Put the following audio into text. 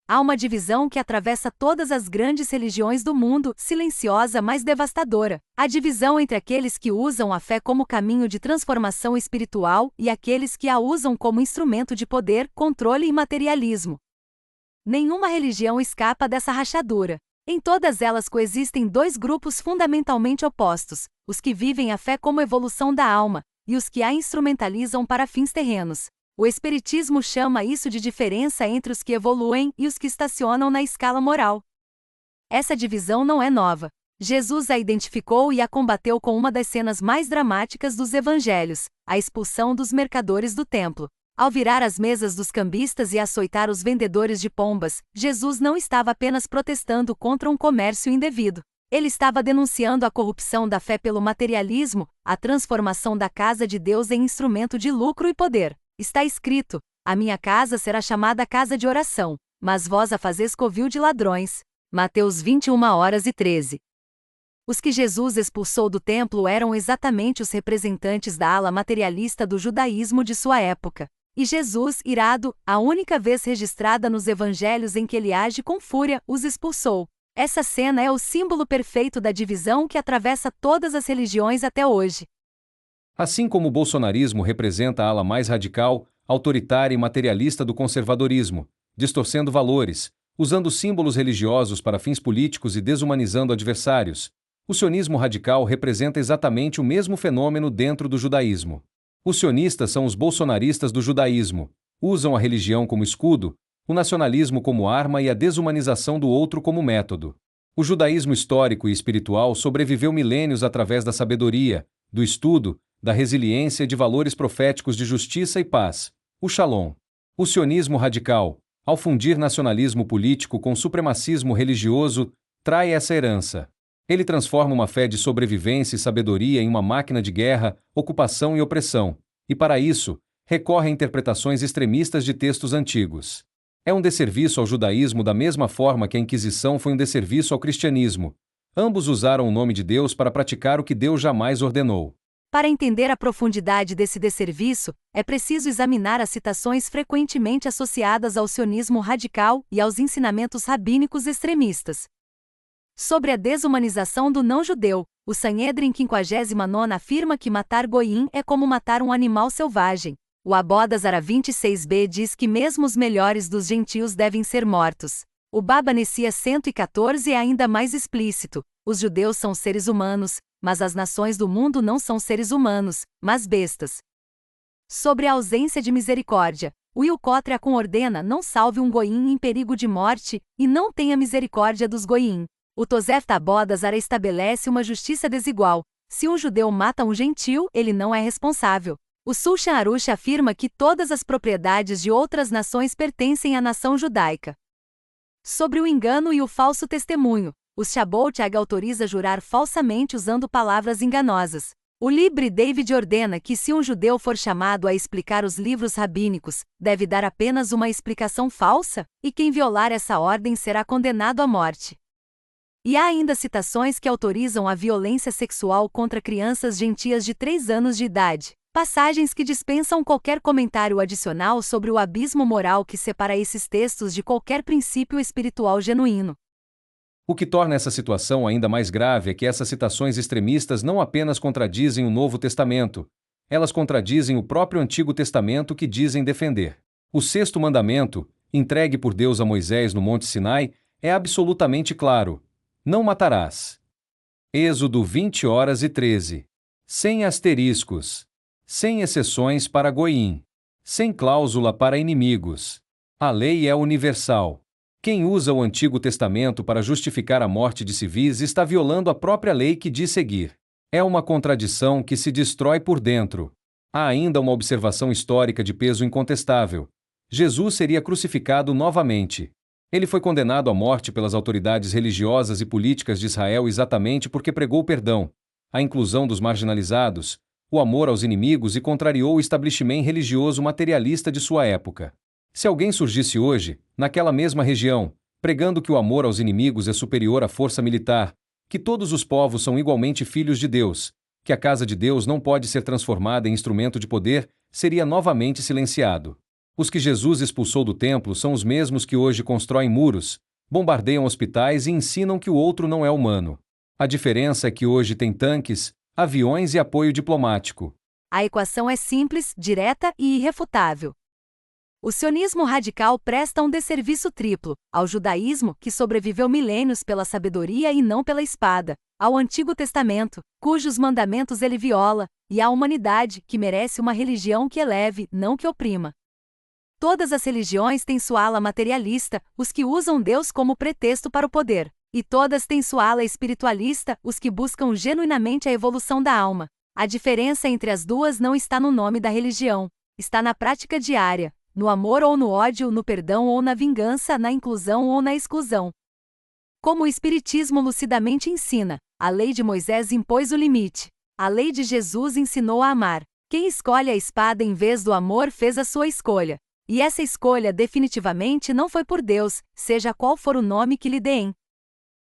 Há uma divisão que atravessa todas as grandes religiões do mundo, silenciosa mas devastadora. A divisão entre aqueles que usam a fé como caminho de transformação espiritual e aqueles que a usam como instrumento de poder, controle e materialismo. Nenhuma religião escapa dessa rachadura. Em todas elas coexistem dois grupos fundamentalmente opostos: os que vivem a fé como evolução da alma, e os que a instrumentalizam para fins terrenos. O Espiritismo chama isso de diferença entre os que evoluem e os que estacionam na escala moral. Essa divisão não é nova. Jesus a identificou e a combateu com uma das cenas mais dramáticas dos evangelhos: a expulsão dos mercadores do templo. Ao virar as mesas dos cambistas e açoitar os vendedores de pombas, Jesus não estava apenas protestando contra um comércio indevido. Ele estava denunciando a corrupção da fé pelo materialismo, a transformação da casa de Deus em instrumento de lucro e poder. Está escrito: a minha casa será chamada casa de oração, mas vós a fazeis covil de ladrões. Mateus 21h13. Os que Jesus expulsou do templo eram exatamente os representantes da ala materialista do judaísmo de sua época. E Jesus, irado, a única vez registrada nos evangelhos em que ele age com fúria, os expulsou. Essa cena é o símbolo perfeito da divisão que atravessa todas as religiões até hoje. Assim como o bolsonarismo representa a ala mais radical, autoritária e materialista do conservadorismo, distorcendo valores, usando símbolos religiosos para fins políticos e desumanizando adversários, o sionismo radical representa exatamente o mesmo fenômeno dentro do judaísmo. Os sionistas são os bolsonaristas do judaísmo, usam a religião como escudo, o nacionalismo como arma e a desumanização do outro como método. O judaísmo histórico e espiritual sobreviveu milênios através da sabedoria, do estudo, da resiliência e de valores proféticos de justiça e paz, o Shalom. O sionismo radical, ao fundir nacionalismo político com supremacismo religioso, trai essa herança. Ele transforma uma fé de sobrevivência e sabedoria em uma máquina de guerra, ocupação e opressão, e para isso, recorre a interpretações extremistas de textos antigos. É um desserviço ao judaísmo da mesma forma que a Inquisição foi um desserviço ao cristianismo. Ambos usaram o nome de Deus para praticar o que Deus jamais ordenou. Para entender a profundidade desse desserviço, é preciso examinar as citações frequentemente associadas ao sionismo radical e aos ensinamentos rabínicos extremistas. Sobre a desumanização do não-judeu, o Sanhedrin 59 afirma que matar goim é como matar um animal selvagem. O Abódazara 26b diz que mesmo os melhores dos gentios devem ser mortos. O Baba Nessia 114 é ainda mais explícito: os judeus são seres humanos, mas as nações do mundo não são seres humanos, mas bestas. Sobre a ausência de misericórdia, Will Cotracon ordena: não salve um goim em perigo de morte, e não tenha misericórdia dos goim. O Tosef Abódazara estabelece uma justiça desigual: se um judeu mata um gentil, ele não é responsável. O Shulchan Aruch afirma que todas as propriedades de outras nações pertencem à nação judaica. Sobre o engano e o falso testemunho, o Shabbos Ag autoriza jurar falsamente usando palavras enganosas. O Libre David ordena que se um judeu for chamado a explicar os livros rabínicos, deve dar apenas uma explicação falsa, e quem violar essa ordem será condenado à morte. E há ainda citações que autorizam a violência sexual contra crianças gentias de 3 anos de idade. Passagens que dispensam qualquer comentário adicional sobre o abismo moral que separa esses textos de qualquer princípio espiritual genuíno. O que torna essa situação ainda mais grave é que essas citações extremistas não apenas contradizem o Novo Testamento, elas contradizem o próprio Antigo Testamento que dizem defender. O 6º mandamento, entregue por Deus a Moisés no Monte Sinai, é absolutamente claro: não matarás. Êxodo 20h13. Sem asteriscos. Sem exceções para goim. Sem cláusula para inimigos. A lei é universal. Quem usa o Antigo Testamento para justificar a morte de civis está violando a própria lei que diz seguir. É uma contradição que se destrói por dentro. Há ainda uma observação histórica de peso incontestável. Jesus seria crucificado novamente. Ele foi condenado à morte pelas autoridades religiosas e políticas de Israel exatamente porque pregou o perdão, a inclusão dos marginalizados, o amor aos inimigos e contrariou o estabelecimento religioso materialista de sua época. Se alguém surgisse hoje, naquela mesma região, pregando que o amor aos inimigos é superior à força militar, que todos os povos são igualmente filhos de Deus, que a casa de Deus não pode ser transformada em instrumento de poder, seria novamente silenciado. Os que Jesus expulsou do templo são os mesmos que hoje constroem muros, bombardeiam hospitais e ensinam que o outro não é humano. A diferença é que hoje tem tanques, aviões e apoio diplomático. A equação é simples, direta e irrefutável. O sionismo radical presta um desserviço triplo: ao judaísmo, que sobreviveu milênios pela sabedoria e não pela espada, ao Antigo Testamento, cujos mandamentos ele viola, e à humanidade, que merece uma religião que eleve, não que oprima. Todas as religiões têm sua ala materialista, os que usam Deus como pretexto para o poder, e todas têm sua ala espiritualista, os que buscam genuinamente a evolução da alma. A diferença entre as duas não está no nome da religião, está na prática diária, no amor ou no ódio, no perdão ou na vingança, na inclusão ou na exclusão. Como o Espiritismo lucidamente ensina, a lei de Moisés impôs o limite. A lei de Jesus ensinou a amar. Quem escolhe a espada em vez do amor fez a sua escolha. E essa escolha definitivamente não foi por Deus, seja qual for o nome que lhe deem.